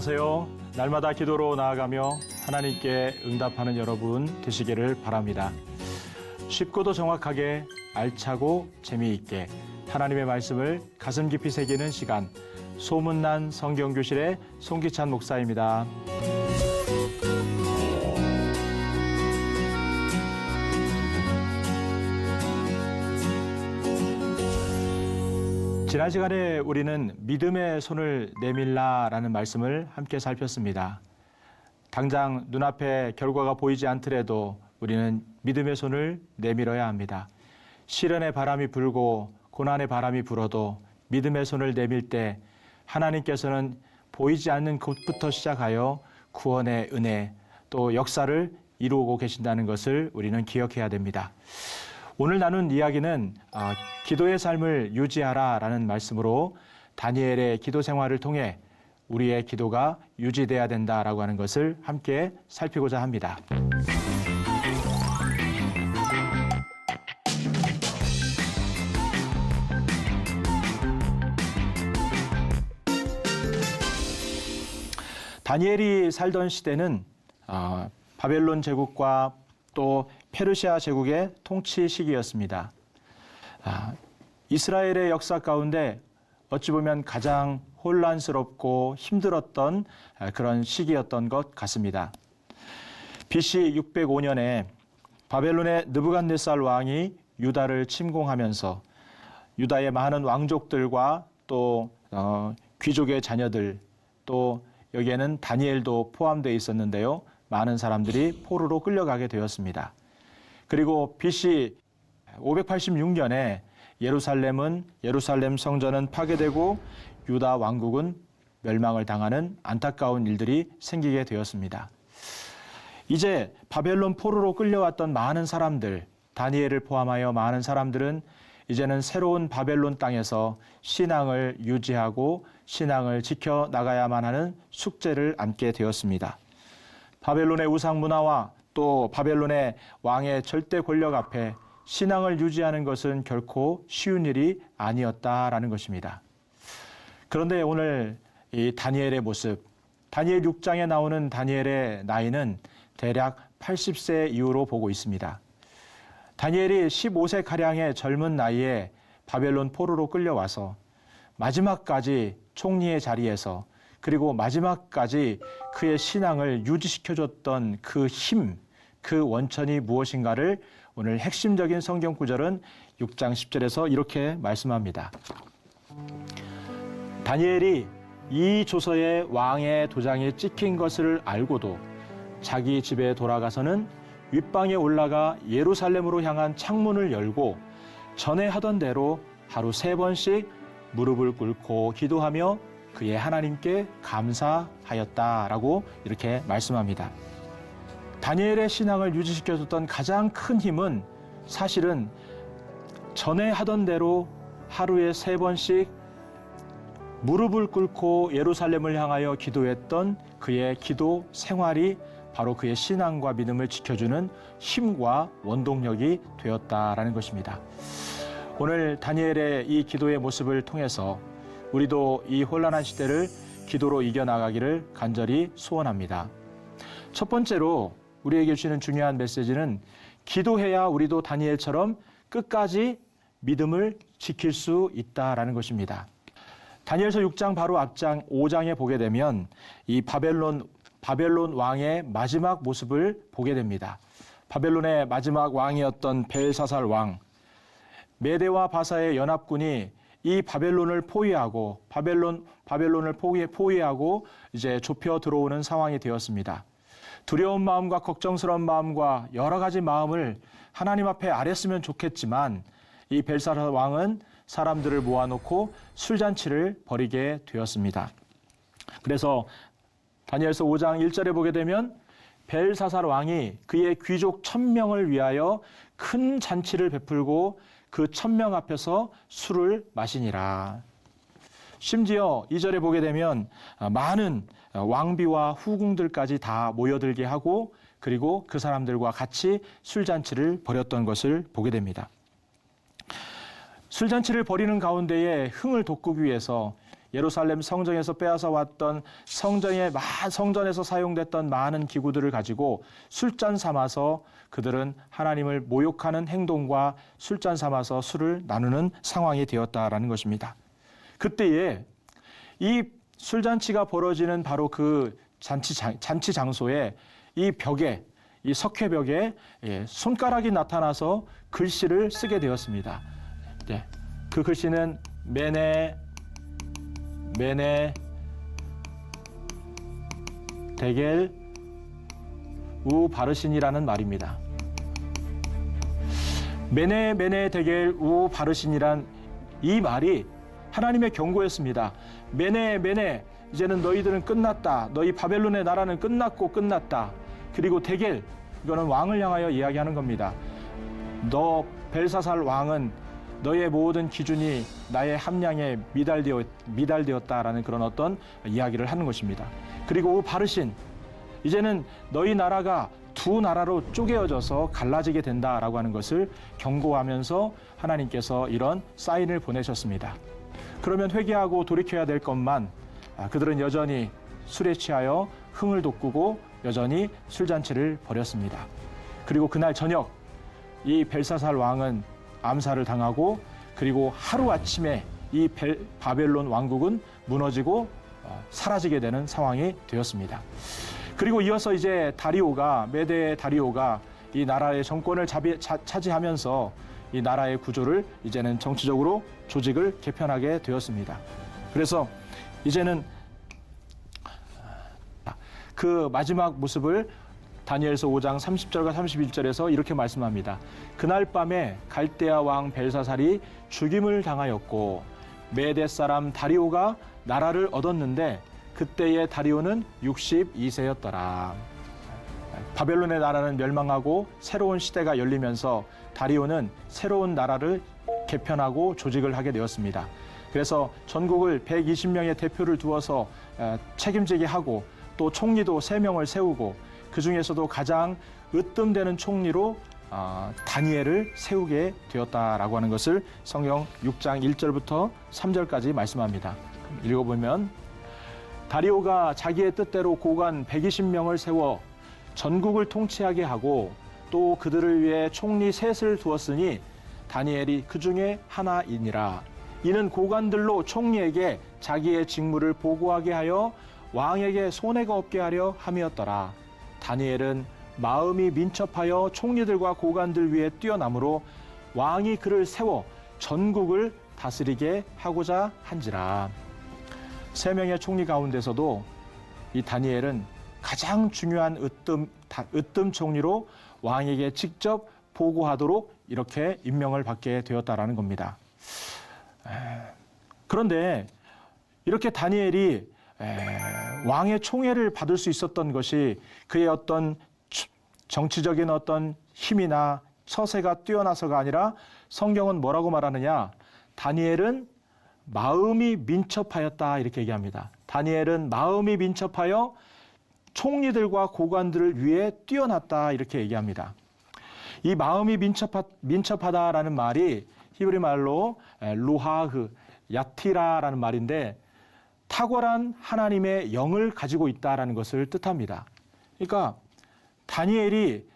안녕하세요. 날마다 기도로 나아가며 하나님께 응답하는 여러분 되시기를 바랍니다. 쉽고도 정확하게 알차고 재미있게 하나님의 말씀을 가슴 깊이 새기는 시간, 소문난 성경교실의 송기찬 목사입니다. 지난 시간에 우리는 믿음의 손을 내밀라라는 말씀을 함께 살폈습니다. 당장 눈앞에 결과가 보이지 않더라도 우리는 믿음의 손을 내밀어야 합니다. 시련의 바람이 불고 고난의 바람이 불어도 믿음의 손을 내밀 때 하나님께서는 보이지 않는 곳부터 시작하여 구원의 은혜 또 역사를 이루고 계신다는 것을 우리는 기억해야 됩니다. 오늘 나눈 이야기는 기도의 삶을 유지하라라는 말씀으로 다니엘의 기도 생활을 통해 우리의 기도가 유지돼야 된다라고 하는 것을 함께 살피고자 합니다. 다니엘이 살던 시대는 바벨론 제국과 또 페르시아 제국의 통치 시기였습니다. 이스라엘의 역사 가운데 어찌 보면 가장 혼란스럽고 힘들었던 그런 시기였던 것 같습니다. BC 605년에 바벨론의 느부갓네살 왕이 유다를 침공하면서 유다의 많은 왕족들과 또 귀족의 자녀들 또 여기에는 다니엘도 포함되어 있었는데요. 많은 사람들이 포로로 끌려가게 되었습니다. 그리고 BC 586년에 예루살렘 성전은 파괴되고 유다 왕국은 멸망을 당하는 안타까운 일들이 생기게 되었습니다. 이제 바벨론 포로로 끌려왔던 많은 사람들, 다니엘을 포함하여 많은 사람들은 이제는 새로운 바벨론 땅에서 신앙을 유지하고 신앙을 지켜나가야만 하는 숙제를 안게 되었습니다. 바벨론의 우상 문화와 또 바벨론의 왕의 절대 권력 앞에 신앙을 유지하는 것은 결코 쉬운 일이 아니었다라는 것입니다. 그런데 오늘 이 다니엘의 모습, 다니엘 6장에 나오는 다니엘의 나이는 대략 80세 이후로 보고 있습니다. 다니엘이 15세가량의 젊은 나이에 바벨론 포로로 끌려와서 마지막까지 총리의 자리에서 그리고 마지막까지 그의 신앙을 유지시켜줬던 그 힘, 그 원천이 무엇인가를 오늘 핵심적인 성경 구절은 6장 10절에서 이렇게 말씀합니다. 다니엘이 이 조서에 왕의 도장이 찍힌 것을 알고도 자기 집에 돌아가서는 윗방에 올라가 예루살렘으로 향한 창문을 열고 전에 하던 대로 하루 3번씩 무릎을 꿇고 기도하며 그의 하나님께 감사하였다라고 이렇게 말씀합니다. 다니엘의 신앙을 유지시켜줬던 가장 큰 힘은 사실은 전에 하던 대로 하루에 3번씩 무릎을 꿇고 예루살렘을 향하여 기도했던 그의 기도 생활이 바로 그의 신앙과 믿음을 지켜주는 힘과 원동력이 되었다라는 것입니다. 오늘 다니엘의 이 기도의 모습을 통해서 우리도 이 혼란한 시대를 기도로 이겨나가기를 간절히 소원합니다. 첫 번째로 우리에게 주시는 중요한 메시지는 기도해야 우리도 다니엘처럼 끝까지 믿음을 지킬 수 있다라는 것입니다. 다니엘서 6장 바로 앞장 5장에 보게 되면 이 바벨론 왕의 마지막 모습을 보게 됩니다. 바벨론의 마지막 왕이었던 벨사살 왕, 메대와 바사의 연합군이 이 바벨론을 포위하고 바벨론을 포위하고 이제 좁혀 들어오는 상황이 되었습니다. 두려운 마음과 걱정스러운 마음과 여러 가지 마음을 하나님 앞에 아랬으면 좋겠지만 이 벨사살 왕은 사람들을 모아놓고 술잔치를 벌이게 되었습니다. 그래서 다니엘서 5장 1절에 보게 되면 벨사살 왕이 그의 귀족 1000명을 위하여 큰 잔치를 베풀고 그 1000명 앞에서 술을 마시니라. 심지어 2절에 보게 되면 많은 왕비와 후궁들까지 다 모여들게 하고 그리고 그 사람들과 같이 술잔치를 벌였던 것을 보게 됩니다. 술잔치를 벌이는 가운데에 흥을 돋구기 위해서 예루살렘 성전에서 빼앗아 왔던 성전에서 사용됐던 많은 기구들을 가지고 술잔 삼아서 그들은 하나님을 모욕하는 행동과 술잔 삼아서 술을 나누는 상황이 되었다라는 것입니다. 그때에 이 술잔치가 벌어지는 바로 그 잔치 장소에 이 벽에, 이 석회벽에 손가락이 나타나서 글씨를 쓰게 되었습니다. 그 글씨는 메네 데겔 우 바르신이라는 말입니다. 메네 데겔 우 바르신이란 이 말이 하나님의 경고였습니다. 메네 이제는 너희들은 끝났다. 너희 바벨론의 나라는 끝났다. 그리고 데겔, 이거는 왕을 향하여 이야기하는 겁니다. 너 벨사살 왕은 너의 모든 기준이 나의 함량에 미달되었다라는 그런 어떤 이야기를 하는 것입니다. 그리고 바르신, 이제는 너희 나라가 두 나라로 쪼개어져서 갈라지게 된다라고 하는 것을 경고하면서 하나님께서 이런 사인을 보내셨습니다. 그러면 회개하고 돌이켜야 될 것만 그들은 여전히 술에 취하여 흥을 돋구고 여전히 술잔치를 벌였습니다. 그리고 그날 저녁 이 벨사살 왕은 암살을 당하고 그리고 하루아침에 이 바벨론 왕국은 무너지고 사라지게 되는 상황이 되었습니다. 그리고 이어서 이제 메대 다리오가 이 나라의 정권을 차지하면서 이 나라의 구조를 이제는 정치적으로 조직을 개편하게 되었습니다. 그래서 이제는 그 마지막 모습을 다니엘서 5장 30절과 31절에서 이렇게 말씀합니다. 그날 밤에 갈대아 왕 벨사살이 죽임을 당하였고 메대 사람 다리오가 나라를 얻었는데 그때의 다리오는 62세였더라. 바벨론의 나라는 멸망하고 새로운 시대가 열리면서 다리오는 새로운 나라를 개편하고 조직을 하게 되었습니다. 그래서 전국을 120명의 대표를 두어서 책임지게 하고 또 총리도 3명을 세우고 그 중에서도 가장 으뜸되는 총리로 다니엘을 세우게 되었다라고 하는 것을 성경 6장 1절부터 3절까지 말씀합니다. 읽어보면 다리오가 자기의 뜻대로 고관 120명을 세워 전국을 통치하게 하고 또 그들을 위해 총리 셋을 두었으니 다니엘이 그 중에 하나이니라. 이는 고관들로 총리에게 자기의 직무를 보고하게 하여 왕에게 손해가 없게 하려 함이었더라. 다니엘은 마음이 민첩하여 총리들과 고관들 위에 뛰어나므로 왕이 그를 세워 전국을 다스리게 하고자 한지라. 3명의 총리 가운데서도 이 다니엘은 가장 중요한 으뜸 총리로 왕에게 직접 보고하도록 이렇게 임명을 받게 되었다라는 겁니다. 그런데 이렇게 다니엘이 왕의 총애를 받을 수 있었던 것이 그의 어떤 정치적인 어떤 힘이나 처세가 뛰어나서가 아니라 성경은 뭐라고 말하느냐? 다니엘은 마음이 민첩하였다 이렇게 얘기합니다. 다니엘은 마음이 민첩하여 총리들과 고관들을 위해 뛰어났다 이렇게 얘기합니다. 이 마음이 민첩하다라는 말이 히브리 말로 루하흐, 야티라라는 말인데 탁월한 하나님의 영을 가지고 있다라는 것을 뜻합니다. 그러니까 다니엘이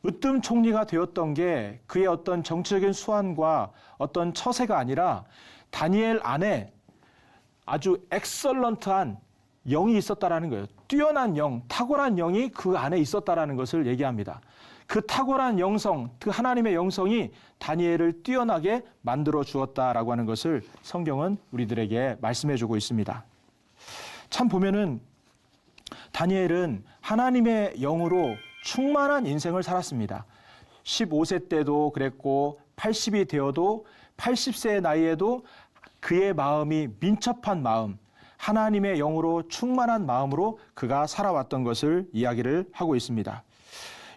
으뜸 총리가 되었던 게 그의 어떤 정치적인 수완과 어떤 처세가 아니라 다니엘 안에 아주 엑설런트한 영이 있었다라는 거예요. 뛰어난 영, 탁월한 영이 그 안에 있었다라는 것을 얘기합니다. 그 탁월한 영성, 그 하나님의 영성이 다니엘을 뛰어나게 만들어 주었다라고 하는 것을 성경은 우리들에게 말씀해 주고 있습니다. 참 보면은 다니엘은 하나님의 영으로 충만한 인생을 살았습니다. 15세 때도 그랬고 80이 되어도 80세의 나이에도 그의 마음이 민첩한 마음, 하나님의 영으로 충만한 마음으로 그가 살아왔던 것을 이야기를 하고 있습니다.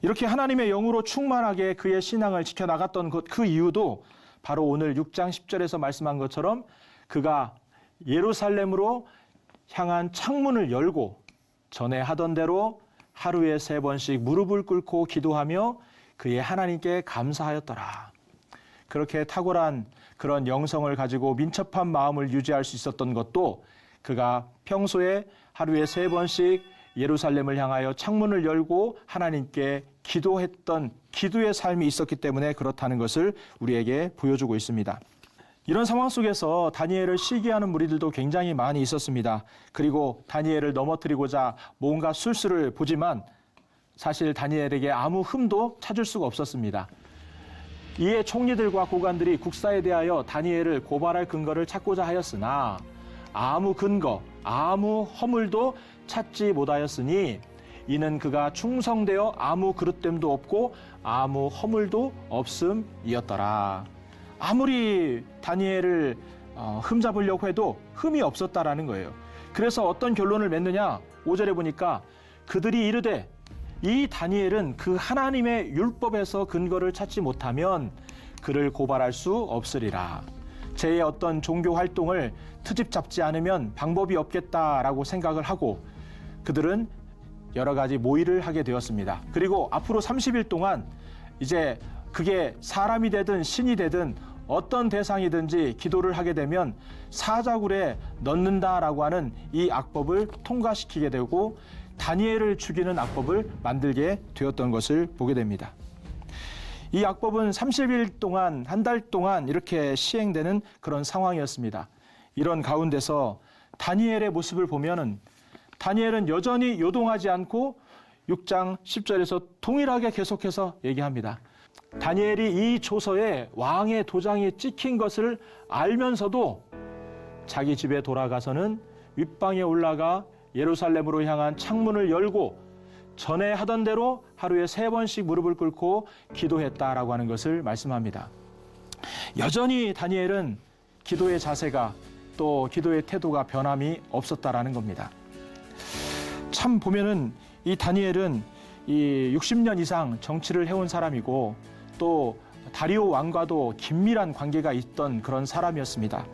이렇게 하나님의 영으로 충만하게 그의 신앙을 지켜나갔던 그 이유도 바로 오늘 6장 10절에서 말씀한 것처럼 그가 예루살렘으로 향한 창문을 열고 전에 하던 대로 하루에 3번씩 무릎을 꿇고 기도하며 그의 하나님께 감사하였더라. 그렇게 탁월한 그런 영성을 가지고 민첩한 마음을 유지할 수 있었던 것도 그가 평소에 하루에 3번씩 예루살렘을 향하여 창문을 열고 하나님께 기도했던 기도의 삶이 있었기 때문에 그렇다는 것을 우리에게 보여주고 있습니다. 이런 상황 속에서 다니엘을 시기하는 무리들도 굉장히 많이 있었습니다. 그리고 다니엘을 넘어뜨리고자 뭔가 술수를 보지만 사실 다니엘에게 아무 흠도 찾을 수가 없었습니다. 이에 총리들과 고관들이 국사에 대하여 다니엘을 고발할 근거를 찾고자 하였으나 아무 근거, 아무 허물도 찾지 못하였으니 이는 그가 충성되어 아무 그릇됨도 없고 아무 허물도 없음이었더라. 아무리 다니엘을 흠잡으려고 해도 흠이 없었다라는 거예요. 그래서 어떤 결론을 맺느냐? 5절에 보니까 그들이 이르되 이 다니엘은 그 하나님의 율법에서 근거를 찾지 못하면 그를 고발할 수 없으리라. 제 어떤 종교 활동을 트집 잡지 않으면 방법이 없겠다라고 생각을 하고 그들은 여러 가지 모의를 하게 되었습니다. 그리고 앞으로 30일 동안 이제 그게 사람이 되든 신이 되든 어떤 대상이든지 기도를 하게 되면 사자굴에 넣는다라고 하는 이 악법을 통과시키게 되고 다니엘을 죽이는 악법을 만들게 되었던 것을 보게 됩니다. 이 악법은 30일 동안, 한 달 동안 이렇게 시행되는 그런 상황이었습니다. 이런 가운데서 다니엘의 모습을 보면은 다니엘은 여전히 요동하지 않고 6장 10절에서 동일하게 계속해서 얘기합니다. 다니엘이 이 조서에 왕의 도장이 찍힌 것을 알면서도 자기 집에 돌아가서는 윗방에 올라가 예루살렘으로 향한 창문을 열고 전에 하던 대로 하루에 3번씩 무릎을 꿇고 기도했다라고 하는 것을 말씀합니다. 여전히 다니엘은 기도의 자세가 또 기도의 태도가 변함이 없었다라는 겁니다. 참 보면은 이 다니엘은 이 60년 이상 정치를 해온 사람이고 또 다리오 왕과도 긴밀한 관계가 있던 그런 사람이었습니다.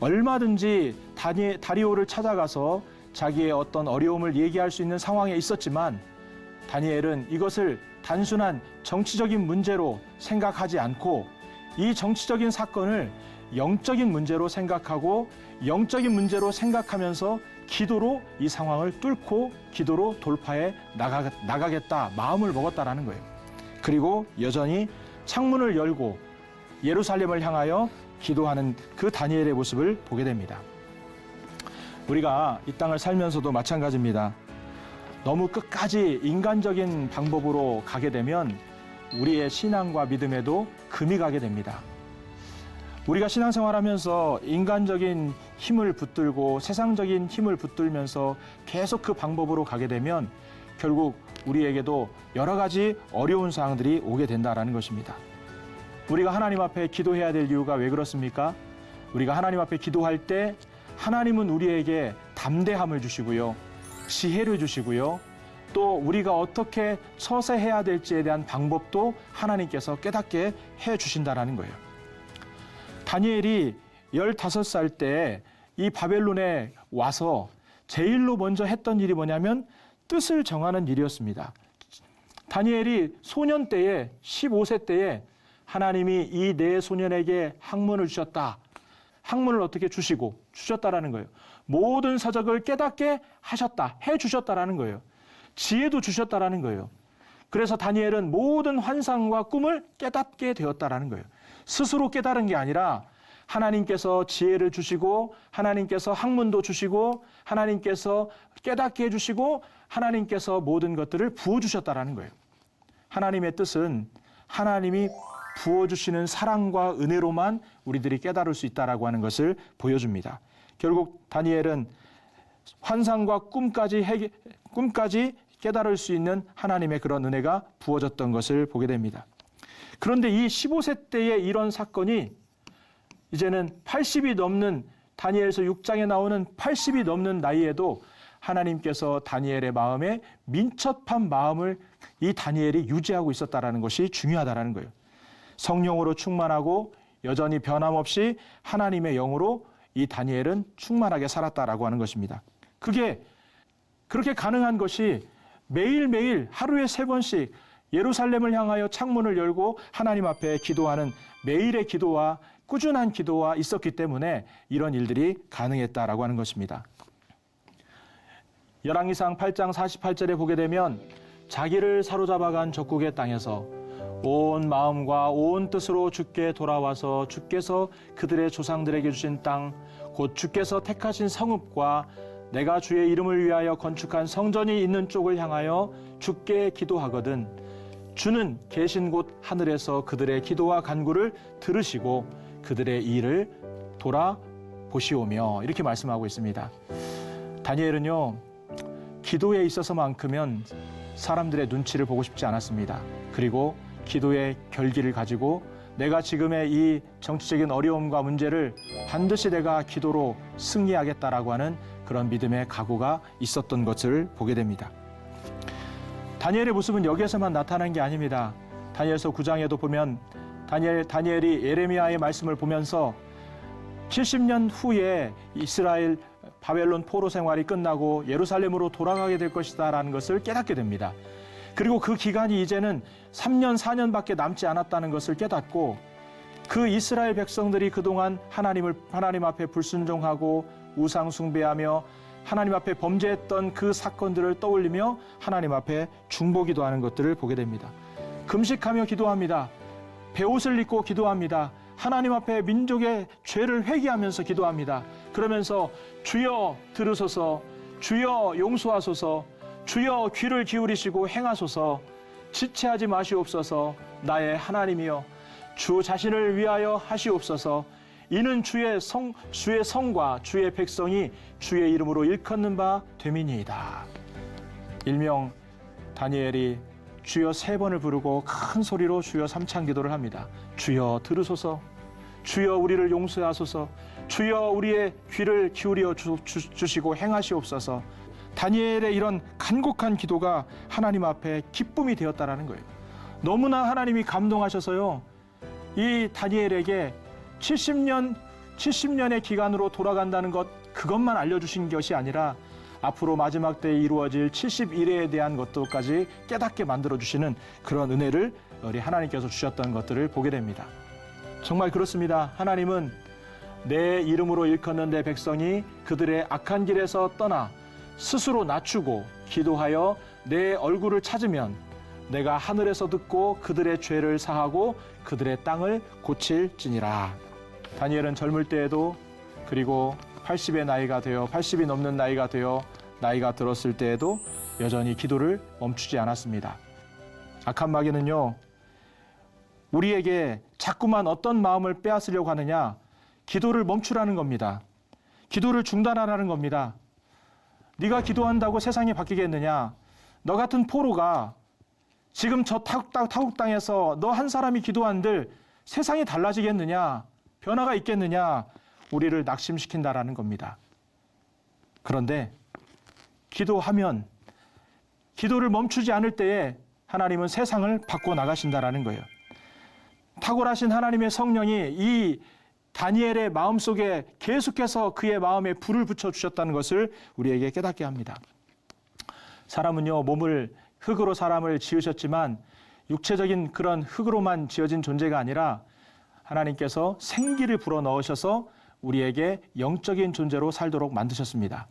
얼마든지 다리오를 찾아가서 자기의 어떤 어려움을 얘기할 수 있는 상황에 있었지만 다니엘은 이것을 단순한 정치적인 문제로 생각하지 않고 이 정치적인 사건을 영적인 문제로 생각하고 영적인 문제로 생각하면서 기도로 이 상황을 뚫고 기도로 돌파해 나가겠다 마음을 먹었다라는 거예요. 그리고 여전히 창문을 열고 예루살렘을 향하여 기도하는 그 다니엘의 모습을 보게 됩니다. 우리가 이 땅을 살면서도 마찬가지입니다. 너무 끝까지 인간적인 방법으로 가게 되면 우리의 신앙과 믿음에도 금이 가게 됩니다. 우리가 신앙생활하면서 인간적인 힘을 붙들고 세상적인 힘을 붙들면서 계속 그 방법으로 가게 되면 결국 우리에게도 여러 가지 어려운 상황들이 오게 된다는 것입니다. 우리가 하나님 앞에 기도해야 될 이유가 왜 그렇습니까? 우리가 하나님 앞에 기도할 때 하나님은 우리에게 담대함을 주시고요. 지혜를 주시고요. 또 우리가 어떻게 처세해야 될지에 대한 방법도 하나님께서 깨닫게 해 주신다는 거예요. 다니엘이 15살 때 이 바벨론에 와서 제일로 먼저 했던 일이 뭐냐면 뜻을 정하는 일이었습니다. 다니엘이 소년 때에 15세 때에 하나님이 이 네 소년에게 학문을 주셨다. 학문을 어떻게 주셨다라는 거예요. 모든 서적을 깨닫게 하셨다. 해 주셨다라는 거예요. 지혜도 주셨다라는 거예요. 그래서 다니엘은 모든 환상과 꿈을 깨닫게 되었다라는 거예요. 스스로 깨달은 게 아니라 하나님께서 지혜를 주시고 하나님께서 학문도 주시고 하나님께서 깨닫게 해주시고 하나님께서 모든 것들을 부어주셨다라는 거예요. 하나님의 뜻은 하나님이 부어주시는 사랑과 은혜로만 우리들이 깨달을 수 있다라고 하는 것을 보여줍니다. 결국 다니엘은 환상과 꿈까지 깨달을 수 있는 하나님의 그런 은혜가 부어졌던 것을 보게 됩니다. 그런데 이 15세 때의 이런 사건이 이제는 80이 넘는 다니엘서 6장에 나오는 80이 넘는 나이에도 하나님께서 다니엘의 마음에 민첩한 마음을 이 다니엘이 유지하고 있었다는 것이 중요하다는 거예요. 성령으로 충만하고 여전히 변함없이 하나님의 영으로 이 다니엘은 충만하게 살았다라고 하는 것입니다. 그게 그렇게 가능한 것이 매일매일 하루에 3번씩 예루살렘을 향하여 창문을 열고 하나님 앞에 기도하는 매일의 기도와 꾸준한 기도와 있었기 때문에 이런 일들이 가능했다라고 하는 것입니다. 열왕기상 8장 48절에 보게 되면 자기를 사로잡아간 적국의 땅에서 온 마음과 온 뜻으로 주께 돌아와서 주께서 그들의 조상들에게 주신 땅, 곧 주께서 택하신 성읍과 내가 주의 이름을 위하여 건축한 성전이 있는 쪽을 향하여 주께 기도하거든 주는 계신 곳 하늘에서 그들의 기도와 간구를 들으시고 그들의 일을 돌아보시오며 이렇게 말씀하고 있습니다. 다니엘은요, 기도에 있어서만큼은 사람들의 눈치를 보고 싶지 않았습니다. 그리고 기도의 결기를 가지고 내가 지금의 이 정치적인 어려움과 문제를 반드시 내가 기도로 승리하겠다라고 하는 그런 믿음의 각오가 있었던 것을 보게 됩니다. 다니엘의 모습은 여기에서만 나타난 게 아닙니다. 다니엘서 9장에도 보면 다니엘이 예레미야의 말씀을 보면서 70년 후에 이스라엘 바벨론 포로 생활이 끝나고 예루살렘으로 돌아가게 될 것이다라는 것을 깨닫게 됩니다. 그리고 그 기간이 이제는 3년, 4년밖에 남지 않았다는 것을 깨닫고 그 이스라엘 백성들이 그동안 하나님 앞에 불순종하고 우상 숭배하며 하나님 앞에 범죄했던 그 사건들을 떠올리며 하나님 앞에 중보기도하는 것들을 보게 됩니다. 금식하며 기도합니다. 베옷을 입고 기도합니다. 하나님 앞에 민족의 죄를 회개하면서 기도합니다. 그러면서 주여 들으소서, 주여 용서하소서, 주여 귀를 기울이시고 행하소서, 지체하지 마시옵소서, 나의 하나님이여 주 자신을 위하여 하시옵소서, 이는 주의 성과 주의 백성이 주의 이름으로 일컫는 바 됨이니이다. 일명 다니엘이 주여 3번을 부르고 큰 소리로 주여 3찬 기도를 합니다. 주여 들으소서, 주여 우리를 용서하소서, 주여 우리의 귀를 기울여 주시고 행하시옵소서. 다니엘의 이런 간곡한 기도가 하나님 앞에 기쁨이 되었다라는 거예요. 너무나 하나님이 감동하셔서요, 이 다니엘에게 70년의 기간으로 돌아간다는 것, 그것만 알려주신 것이 아니라 앞으로 마지막 때에 이루어질 70일에 대한 것도까지 깨닫게 만들어주시는 그런 은혜를 우리 하나님께서 주셨던 것들을 보게 됩니다. 정말 그렇습니다. 하나님은 내 이름으로 일컫는 내 백성이 그들의 악한 길에서 떠나 스스로 낮추고 기도하여 내 얼굴을 찾으면 내가 하늘에서 듣고 그들의 죄를 사하고 그들의 땅을 고칠지니라. 다니엘은 젊을 때에도, 그리고 80의 나이가 되어 80이 넘는 나이가 되어 나이가 들었을 때에도 여전히 기도를 멈추지 않았습니다. 악한 마귀는요, 우리에게 자꾸만 어떤 마음을 빼앗으려고 하느냐, 기도를 멈추라는 겁니다. 기도를 중단하라는 겁니다. 네가 기도한다고 세상이 바뀌겠느냐? 너 같은 포로가 지금 저 타국 땅에서 너 한 사람이 기도한들 세상이 달라지겠느냐? 변화가 있겠느냐? 우리를 낙심시킨다라는 겁니다. 그런데 기도하면, 기도를 멈추지 않을 때에 하나님은 세상을 바꿔 나가신다라는 거예요. 탁월하신 하나님의 성령이 이 다니엘의 마음속에 계속해서 그의 마음에 불을 붙여주셨다는 것을 우리에게 깨닫게 합니다. 사람은요, 흙으로 사람을 지으셨지만 육체적인 그런 흙으로만 지어진 존재가 아니라 하나님께서 생기를 불어넣으셔서 우리에게 영적인 존재로 살도록 만드셨습니다.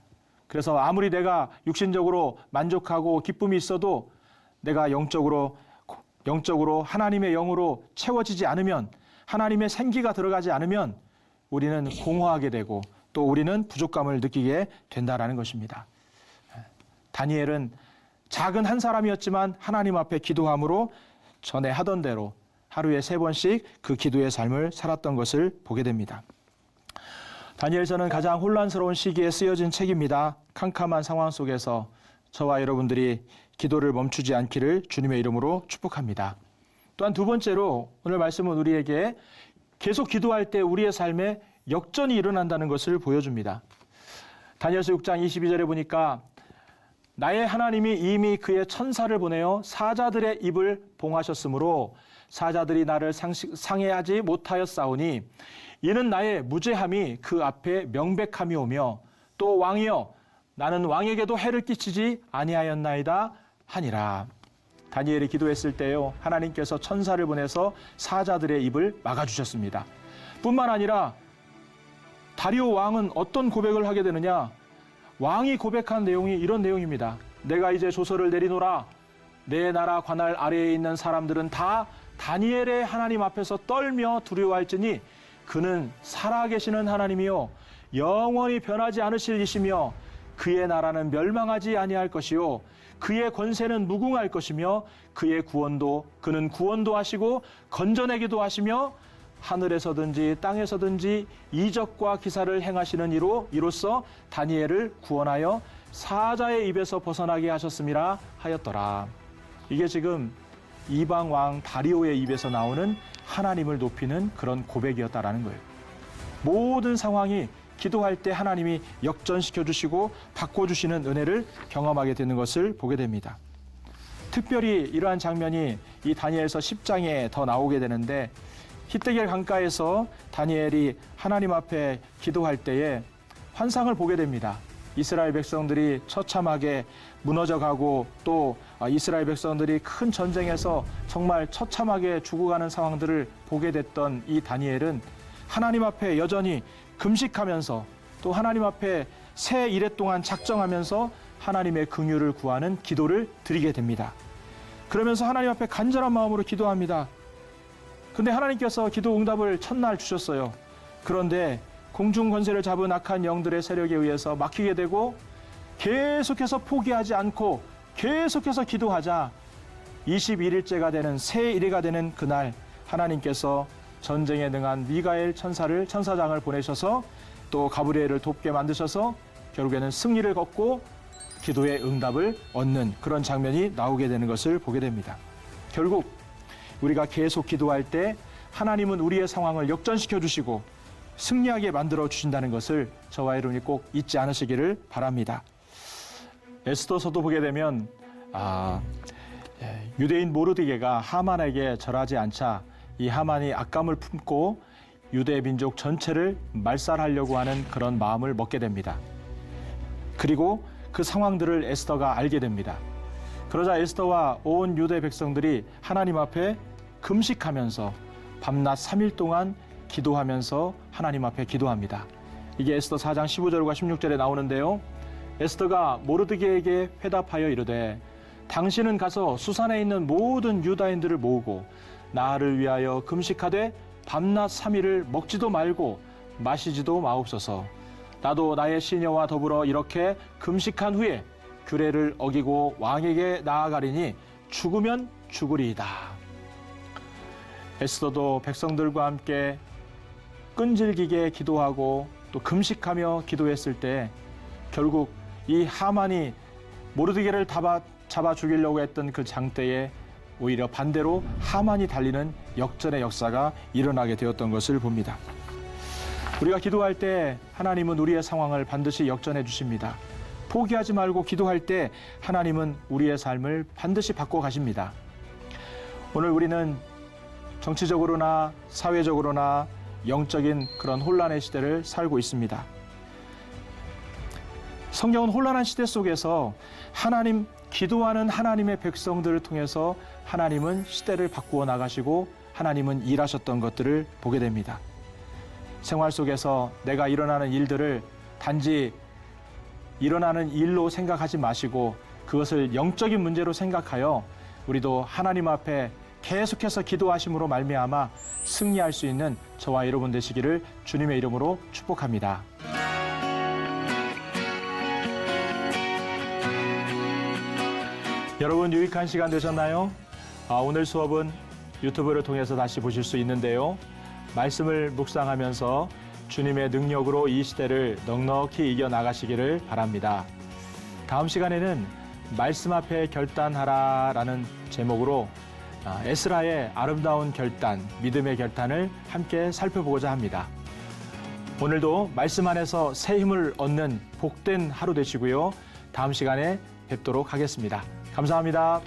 그래서 아무리 내가 육신적으로 만족하고 기쁨이 있어도 내가 영적으로 하나님의 영으로 채워지지 않으면, 하나님의 생기가 들어가지 않으면 우리는 공허하게 되고 또 우리는 부족감을 느끼게 된다라는 것입니다. 다니엘은 작은 한 사람이었지만 하나님 앞에 기도함으로 전에 하던 대로 하루에 3번씩 그 기도의 삶을 살았던 것을 보게 됩니다. 다니엘서는 가장 혼란스러운 시기에 쓰여진 책입니다. 캄캄한 상황 속에서 저와 여러분들이 기도를 멈추지 않기를 주님의 이름으로 축복합니다. 또한 두 번째로 오늘 말씀은 우리에게 계속 기도할 때 우리의 삶에 역전이 일어난다는 것을 보여줍니다. 다니엘서 6장 22절에 보니까 나의 하나님이 이미 그의 천사를 보내어 사자들의 입을 봉하셨으므로 사자들이 나를 상해하지 못하였사오니 이는 나의 무죄함이 그 앞에 명백함이 오며 또 왕이여 나는 왕에게도 해를 끼치지 아니하였나이다 하니라. 다니엘이 기도했을 때요, 하나님께서 천사를 보내서 사자들의 입을 막아주셨습니다. 뿐만 아니라 다리오 왕은 어떤 고백을 하게 되느냐? 왕이 고백한 내용이 이런 내용입니다. 내가 이제 조서를 내리노라. 내 나라 관할 아래에 있는 사람들은 다 다니엘의 하나님 앞에서 떨며 두려워할지니 그는 살아계시는 하나님이요 영원히 변하지 않으실 이시며 그의 나라는 멸망하지 아니할 것이요 그의 권세는 무궁할 것이며 그는 구원도 하시고 건져내기도 하시며 하늘에서든지 땅에서든지 이적과 기사를 행하시는 이로써 다니엘을 구원하여 사자의 입에서 벗어나게 하셨음이라 하였더라. 이게 지금 이방 왕 다리오의 입에서 나오는 하나님을 높이는 그런 고백이었다라는 거예요. 모든 상황이 기도할 때 하나님이 역전시켜 주시고 바꿔주시는 은혜를 경험하게 되는 것을 보게 됩니다. 특별히 이러한 장면이 이 다니엘서 10장에 더 나오게 되는데, 히데겔 강가에서 다니엘이 하나님 앞에 기도할 때에 환상을 보게 됩니다. 이스라엘 백성들이 처참하게 무너져가고 또 이스라엘 백성들이 큰 전쟁에서 정말 처참하게 죽어가는 상황들을 보게 됐던 이 다니엘은 하나님 앞에 여전히 금식하면서 또 하나님 앞에 새 이래 동안 작정하면서 하나님의 긍휼을 구하는 기도를 드리게 됩니다. 그러면서 하나님 앞에 간절한 마음으로 기도합니다. 근데 하나님께서 기도 응답을 첫날 주셨어요. 그런데 공중 권세를 잡은 악한 영들의 세력에 의해서 막히게 되고 계속해서 포기하지 않고 계속해서 기도하자 21일째가 되는 새 일회가 되는 그날 하나님께서 전쟁에 능한 미가엘 천사장을 보내셔서 또 가브리엘을 돕게 만드셔서 결국에는 승리를 거두고 기도의 응답을 얻는 그런 장면이 나오게 되는 것을 보게 됩니다. 결국 우리가 계속 기도할 때 하나님은 우리의 상황을 역전시켜 주시고 승리하게 만들어 주신다는 것을 저와 여러분이 꼭 잊지 않으시기를 바랍니다. 에스더서도 보게 되면 유대인 모르드게가 하만에게 절하지 않자 이 하만이 악감을 품고 유대 민족 전체를 말살하려고 하는 그런 마음을 먹게 됩니다. 그리고 그 상황들을 에스더가 알게 됩니다. 그러자 에스더와 온 유대 백성들이 하나님 앞에 금식하면서 밤낮 3일 동안 기도하면서 하나님 앞에 기도합니다. 이게 에스더 4장 15절과 16절에 나오는데요. 에스더가 모르드게에게 회답하여 이르되 당신은 가서 수산에 있는 모든 유다인들을 모으고 나를 위하여 금식하되 밤낮 3일을 먹지도 말고 마시지도 마옵소서. 나도 나의 시녀와 더불어 이렇게 금식한 후에 규례를 어기고 왕에게 나아가리니 죽으면 죽으리이다. 에스더도 백성들과 함께 끈질기게 기도하고 또 금식하며 기도했을 때 결국 이 하만이 모르드게를 잡아 죽이려고 했던 그 장대에 오히려 반대로 하만이 달리는 역전의 역사가 일어나게 되었던 것을 봅니다. 우리가 기도할 때 하나님은 우리의 상황을 반드시 역전해 주십니다. 포기하지 말고 기도할 때 하나님은 우리의 삶을 반드시 바꿔 가십니다. 오늘 우리는 정치적으로나 사회적으로나 영적인 그런 혼란의 시대를 살고 있습니다. 성경은 혼란한 시대 속에서 기도하는 하나님의 백성들을 통해서 하나님은 시대를 바꾸어 나가시고 하나님은 일하셨던 것들을 보게 됩니다. 생활 속에서 내가 일어나는 일들을 단지 일어나는 일로 생각하지 마시고 그것을 영적인 문제로 생각하여 우리도 하나님 앞에 계속해서 기도하심으로 말미암아 승리할 수 있는 저와 여러분 되시기를 주님의 이름으로 축복합니다. 여러분 유익한 시간 되셨나요? 오늘 수업은 유튜브를 통해서 다시 보실 수 있는데요. 말씀을 묵상하면서 주님의 능력으로 이 시대를 넉넉히 이겨나가시기를 바랍니다. 다음 시간에는 말씀 앞에 결단하라라는 제목으로 에스라의 아름다운 결단, 믿음의 결단을 함께 살펴보고자 합니다. 오늘도 말씀 안에서 새 힘을 얻는 복된 하루 되시고요. 다음 시간에 뵙도록 하겠습니다. 감사합니다.